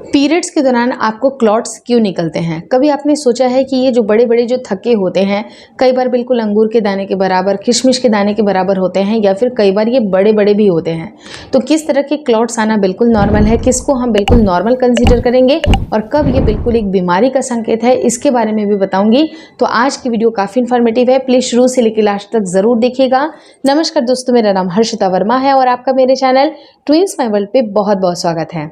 Periods के दौरान आपको क्लॉट्स क्यों निकलते हैं? कभी आपने सोचा है कि ये जो बड़े-बड़े जो थक्के होते हैं, कई बार बिल्कुल अंगूर के दाने के बराबर, किशमिश के दाने के बराबर होते हैं या फिर कई बार ये बड़े-बड़े भी होते हैं। तो किस तरह के क्लॉट्स आना बिल्कुल नॉर्मल है, किसको हम बिल्कुल नॉर्मल कंसीडर करेंगे और कब ये बिल्कुल एक बीमारी का संकेत है, इसके बारे में भी बताऊँगी। तो आज की वीडियो काफ़ी इन्फॉर्मेटिव है, प्लीज़ शुरू से लेकर लास्ट तक ज़रूर देखिएगा। नमस्कार दोस्तों, मेरा नाम हर्षिता वर्मा है और आपका मेरे चैनल ट्विंस माय वर्ल्ड पे बहुत-बहुत स्वागत है।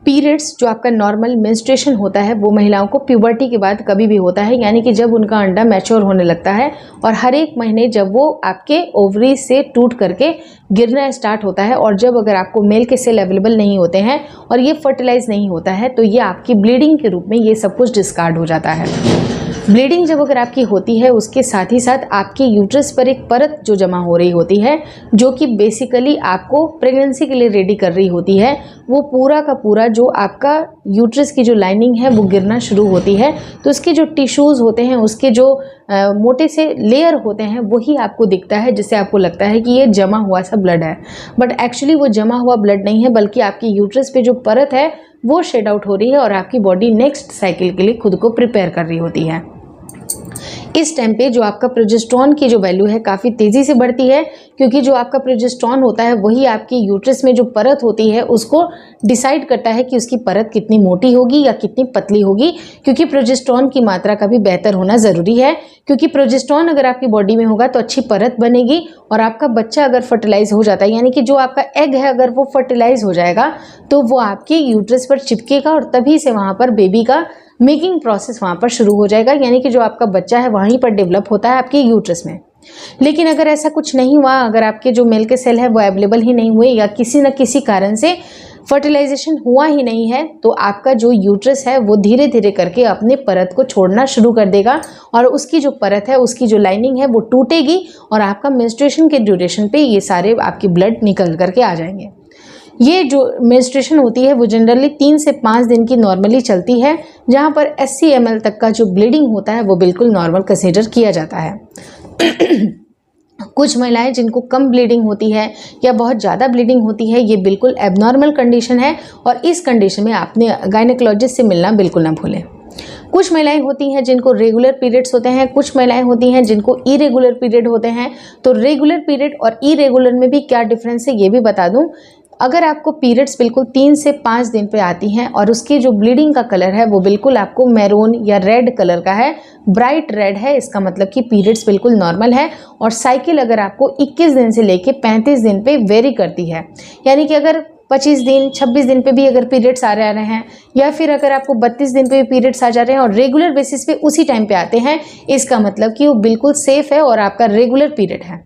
पीरियड्स जो आपका नॉर्मल मेंस्ट्रुएशन होता है वो महिलाओं को प्यूबर्टी के बाद कभी भी होता है, यानी कि जब उनका अंडा मैच्योर होने लगता है और हर एक महीने जब वो आपके ओवरी से टूट करके गिरना स्टार्ट होता है और जब अगर आपको मेल के सेल अवेलेबल नहीं होते हैं और ये फर्टिलाइज नहीं होता है तो ये आपकी ब्लीडिंग के रूप में ये सब कुछ डिस्कार्ड हो जाता है। ब्लीडिंग जब अगर आपकी होती है उसके साथ ही साथ आपके यूट्रस पर एक परत जो जमा हो रही होती है, जो कि बेसिकली आपको प्रेगनेंसी के लिए रेडी कर रही होती है, वो पूरा का पूरा जो आपका यूट्रस की जो लाइनिंग है वो गिरना शुरू होती है। तो उसके जो टिश्यूज़ होते हैं, उसके जो मोटे से लेयर होते हैं, वही आपको दिखता है, जिससे आपको लगता है कि ये जमा हुआ सा ब्लड है। बट एक्चुअली वो जमा हुआ ब्लड नहीं है, बल्कि आपकी यूट्रस पे जो परत है वो शेड आउट हो रही है और आपकी बॉडी नेक्स्ट साइकिल के लिए खुद को प्रिपेयर कर रही होती है। इस टाइम पे जो आपका प्रोजेस्टेरॉन की जो वैल्यू है काफ़ी तेज़ी से बढ़ती है, क्योंकि जो आपका प्रोजेस्टेरॉन होता है वही आपकी यूट्रस में जो परत होती है उसको डिसाइड करता है कि उसकी परत कितनी मोटी होगी या कितनी पतली होगी, क्योंकि प्रोजेस्टेरॉन की मात्रा का भी बेहतर होना ज़रूरी है। क्योंकि प्रोजेस्टेरॉन अगर आपकी बॉडी में होगा तो अच्छी परत बनेगी और आपका बच्चा अगर फर्टिलाइज हो जाता है, यानी कि जो आपका एग है अगर वो फर्टिलाइज हो जाएगा तो वो आपके यूट्रस पर चिपकेगा और तभी से वहाँ पर बेबी का मेकिंग प्रोसेस वहाँ पर शुरू हो जाएगा, यानी कि जो आपका बच्चा है वहीं पर डेवलप होता है आपके यूट्रस में। लेकिन अगर ऐसा कुछ नहीं हुआ, अगर आपके जो मेल के सेल है वो अवेलेबल ही नहीं हुए या किसी न किसी कारण से फर्टिलाइजेशन हुआ ही नहीं है, तो आपका जो यूट्रस है वो धीरे धीरे करके अपने परत को छोड़ना शुरू कर देगा और उसकी जो परत है, उसकी जो लाइनिंग है वो टूटेगी और आपका मेंस्ट्रुएशन के ड्यूरेशन पे ये सारे आपकी ब्लड निकल करके आ जाएंगे। ये जो मेंस्ट्रुएशन होती है वो जनरली 3 से 5 दिन की नॉर्मली चलती है, जहाँ पर 80 ml तक का जो ब्लीडिंग होता है वो बिल्कुल नॉर्मल कंसीडर किया जाता है। कुछ महिलाएं जिनको कम ब्लीडिंग होती है या बहुत ज़्यादा ब्लीडिंग होती है, ये बिल्कुल एबनॉर्मल कंडीशन है और इस कंडीशन में आपने गायनेकोलॉजिस्ट से मिलना बिल्कुल ना भूलें। कुछ महिलाएं होती हैं जिनको रेगुलर पीरियड्स होते हैं, कुछ महिलाएं होती हैं जिनको इरेगुलर पीरियड होते हैं। तो रेगुलर पीरियड और इरेगुलर में भी क्या डिफरेंस है ये भी बता दूं। अगर आपको पीरियड्स बिल्कुल 3 से 5 दिन पे आती हैं और उसकी जो ब्लीडिंग का कलर है वो बिल्कुल आपको मैरून या रेड कलर का है, ब्राइट रेड है, इसका मतलब कि पीरियड्स बिल्कुल नॉर्मल है। और साइकिल अगर आपको 21 दिन से लेके 35 दिन पे वेरी करती है, यानी कि अगर 25 दिन 26 दिन पे भी अगर पीरियड्स आ रहे हैं या फिर अगर आपको 32 दिन पे भी पीरियड्स आ जा रहे हैं और रेगुलर बेसिस पे उसी टाइम पे आते हैं, इसका मतलब कि वो बिल्कुल सेफ है और आपका रेगुलर पीरियड है।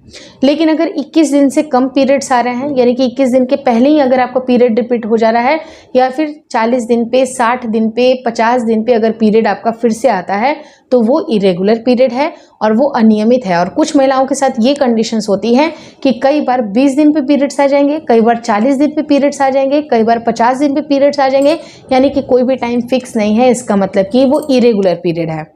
लेकिन अगर 21 दिन से कम पीरियड्स आ रहे हैं, यानी कि 21 दिन के पहले ही अगर आपका पीरियड रिपीट हो जा रहा है या फिर 40 दिन पे, 60 दिन पे, 50 दिन पे अगर पीरियड आपका फिर से आता है तो वो इरेगुलर पीरियड है और वो अनियमित है। और कुछ महिलाओं के साथ ये कंडीशंस होती हैं कि कई बार 20 दिन पे पीरियड्स आ जाएंगे, कई बार 40 दिन पे पीरियड्स आ जाएंगे, कई बार 50 दिन पे पीरियड्स आ जाएंगे, यानी कि कोई भी टाइम फिक्स नहीं है। इसका मतलब कि वो इरेगुलर पीरियड है।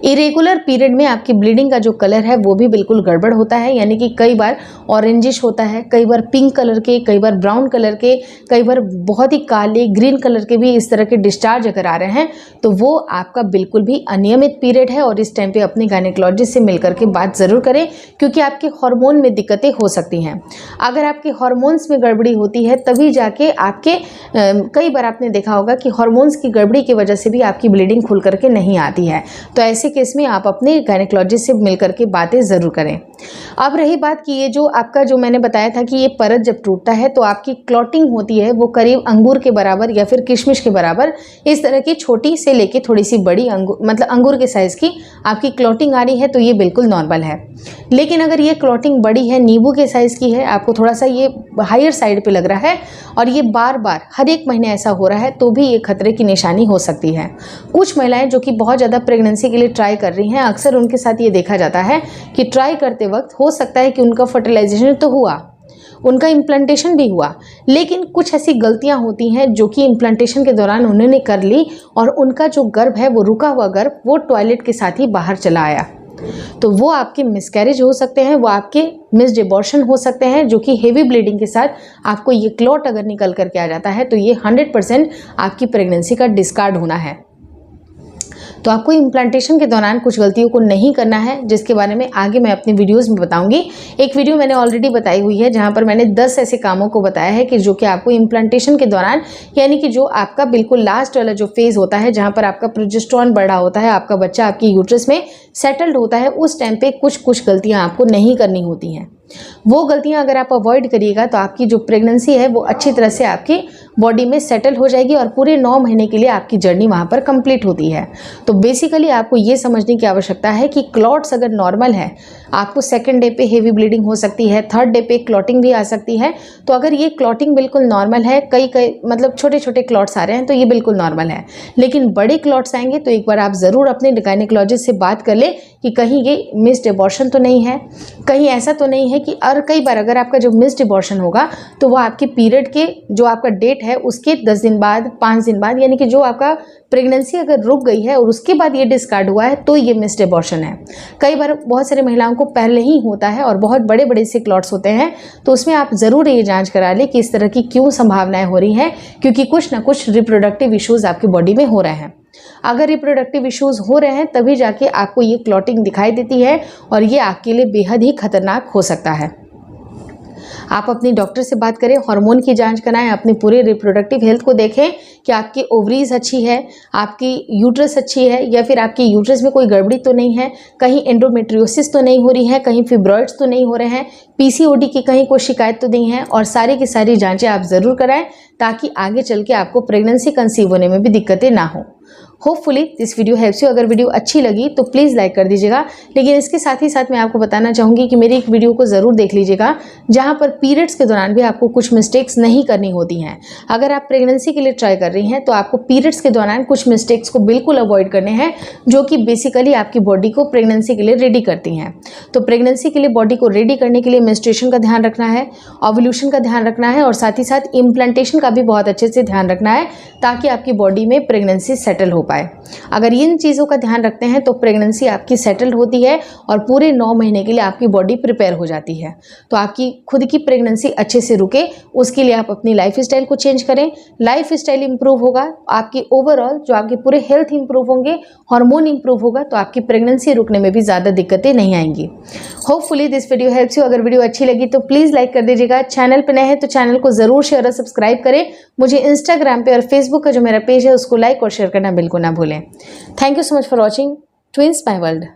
इरेगुलर पीरियड में आपकी ब्लीडिंग का जो कलर है वो भी बिल्कुल गड़बड़ होता है, यानी कि कई बार ऑरेंजिश होता है, कई बार पिंक कलर के, कई बार ब्राउन कलर के, कई बार बहुत ही काले ग्रीन कलर के भी इस तरह के डिस्चार्ज अगर आ रहे हैं तो वो आपका बिल्कुल भी अनियमित पीरियड है। और इस टाइम पे अपने गायनेकोलॉजिस्ट से मिलकर के बात ज़रूर करें, क्योंकि आपके हार्मोन में दिक्कतें हो सकती हैं। अगर आपके हार्मोन्स में गड़बड़ी होती है तभी जाके आपके कई बार आपने देखा होगा कि हार्मोन्स की गड़बड़ी की वजह से भी आपकी ब्लीडिंग खुल करके नहीं आती है। तो ऐसे केस में आप अपने गायनेकोलॉजिस्ट से मिलकर के बातें ज़रूर करें। अब रही बात कि ये जो आपका जो मैंने बताया था कि ये परत जब टूटता है तो आपकी क्लॉटिंग होती है वो करीब अंगूर के बराबर या फिर किशमिश के बराबर, इस तरह की छोटी से लेके थोड़ी सी बड़ी मतलब अंगूर के साइज़ की आपकी क्लॉटिंग आ रही है, तो ये बिल्कुल नॉर्मल है। लेकिन अगर ये क्लॉटिंग बड़ी है, नींबू के साइज़ की है, आपको थोड़ा सा ये हायर साइड पे लग रहा है और ये बार बार हर एक महीने ऐसा हो रहा है, तो भी ये खतरे की निशानी हो सकती है। कुछ महिलाएं जो कि बहुत ज़्यादा प्रेगनेंसी के लिए ट्राई कर रही हैं, अक्सर उनके साथ ये देखा जाता है कि ट्राई करते वक्त हो सकता है कि उनका फर्टिलाइजेशन तो हुआ, उनका इम्प्लांटेशन भी हुआ, लेकिन कुछ ऐसी गलतियां होती हैं जो कि इम्प्लांटेशन के दौरान उन्होंने कर ली और उनका जो गर्भ है वो रुका हुआ गर्भ वो टॉयलेट के साथ ही बाहर चला आया। तो वो आपके मिसकैरेज हो सकते हैं, वो आपके मिस्ड एबॉर्शन हो सकते हैं, जो कि हेवी ब्लीडिंग के साथ आपको ये क्लॉट अगर निकल करके आ जाता है तो ये 100% आपकी प्रेगनेंसी का डिस्कार्ड होना है। तो आपको इम्प्लांटेशन के दौरान कुछ गलतियों को नहीं करना है, जिसके बारे में आगे मैं अपनी वीडियोस में बताऊंगी। एक वीडियो मैंने ऑलरेडी बताई हुई है जहां पर मैंने 10 ऐसे कामों को बताया है कि जो कि आपको इम्प्लांटेशन के दौरान, यानी कि जो आपका बिल्कुल लास्ट वाला जो फेज होता है जहां पर आपका प्रोजेस्टेरोन बढ़ रहा होता है, आपका बच्चा आपकी यूट्रस में सेटल्ड होता है, उस टाइम पे कुछ गलतियां आपको नहीं करनी होती हैं। वो गलतियां अगर आप अवॉइड करिएगा तो आपकी जो प्रेगनेंसी है वो अच्छी तरह से आपकी बॉडी में सेटल हो जाएगी और पूरे 9 महीने के लिए आपकी जर्नी वहाँ पर कंप्लीट होती है। तो बेसिकली आपको ये समझने की आवश्यकता है कि क्लॉट्स अगर नॉर्मल है, आपको सेकंड डे पे हेवी ब्लीडिंग हो सकती है, थर्ड डे पे क्लॉटिंग भी आ सकती है। तो अगर ये क्लॉटिंग बिल्कुल नॉर्मल है, कई मतलब छोटे छोटे क्लॉट्स आ रहे हैं तो ये बिल्कुल नॉर्मल है, लेकिन बड़े क्लॉट्स आएंगे तो एक बार आप ज़रूर अपने गायनेकोलॉजिस्ट से बात कर लें कि कहीं ये मिस्ड एबॉर्शन तो नहीं है, कहीं ऐसा तो नहीं है कि, और कई बार अगर आपका जो मिस्ड एबॉर्शन होगा तो वो आपके पीरियड के जो आपका डेट है उसके 10 दिन बाद, 5 दिन बाद, यानी कि जो आपका प्रेगनेंसी अगर रुक गई है और उसके बाद ये डिस्कार्ड हुआ है तो ये मिस्ड एबॉर्शन है। कई बार बहुत सारे महिलाओं को पहले ही होता है और बहुत बड़े बड़े से क्लॉट्स होते हैं, तो उसमें आप ज़रूर ये जांच करा लें कि इस तरह की क्यों संभावनाएं हो रही हैं, क्योंकि कुछ ना कुछ रिप्रोडक्टिव इश्यूज़ आपकी बॉडी में हो रहे हैं। अगर रिप्रोडक्टिव इश्यूज़ हो रहे हैं तभी जाके आपको ये क्लॉटिंग दिखाई देती है और ये आपके लिए बेहद ही खतरनाक हो सकता है। आप अपनी डॉक्टर से बात करें, हार्मोन की जांच कराएं, अपनी पूरे रिप्रोडक्टिव हेल्थ को देखें कि आपकी ओवरीज अच्छी है, आपकी यूट्रस अच्छी है, या फिर आपकी यूट्रस में कोई गड़बड़ी तो नहीं है, कहीं एंडोमेट्रियोसिस तो नहीं हो रही है, कहीं फिब्रॉइड्स तो नहीं हो रहे हैं, पीसीओडी की कहीं कोई शिकायत तो नहीं है, और सारी की सारी जांचें आप ज़रूर कराएं ताकि आगे चल के आपको प्रेगनेंसी कंसीव होने में भी दिक्कतें ना हो। Hopefully this video helps you. अगर वीडियो अच्छी लगी तो प्लीज़ लाइक कर दीजिएगा, लेकिन इसके साथ ही साथ मैं आपको बताना चाहूँगी कि मेरी एक वीडियो को ज़रूर देख लीजिएगा जहाँ पर पीरियड्स के दौरान भी आपको कुछ मिस्टेक्स नहीं करनी होती हैं। अगर आप प्रेगनेंसी के लिए ट्राई कर रही हैं तो आपको पीरियड्स के दौरान कुछ मिस्टेक्स को बिल्कुल अवॉइड करने हैं, जो कि बेसिकली आपकी बॉडी को प्रेगनेंसी के लिए रेडी करती हैं। तो प्रेगनेंसी के लिए बॉडी को रेडी करने के लिए मेंस्ट्रुएशन का ध्यान रखना है, ओव्यूलेशन का ध्यान रखना है, और साथ ही साथ इम्प्लांटेशन का भी बहुत अच्छे से ध्यान रखना है ताकि आपकी बॉडी में प्रेगनेंसी सेटल हो पाए। अगर इन चीज़ों का ध्यान रखते हैं तो प्रेगनेंसी आपकी सेटल्ड होती है और पूरे 9 महीने के लिए आपकी बॉडी प्रिपेयर हो जाती है। तो आपकी खुद की प्रेगनेंसी अच्छे से रुके, उसके लिए आप अपनी लाइफ स्टाइल को चेंज करें। लाइफ स्टाइल इंप्रूव होगा, आपकी ओवरऑल जो आपके पूरे हेल्थ इंप्रूव होंगे, हार्मोन इंप्रूव होगा, तो आपकी प्रेगनेंसी रुकने में भी ज़्यादा दिक्कतें नहीं आएंगी। Hopefully this video helps you. अगर वीडियो अच्छी लगी तो प्लीज़ लाइक कर दीजिएगा। चैनल पर नए हैं तो चैनल को ज़रूर शेयर और सब्सक्राइब करें। मुझे इंस्टाग्राम पे और फेसबुक का जो मेरा पेज है उसको लाइक और शेयर करना बिल्कुल ना भूलें। Thank you so much for watching Twins My World.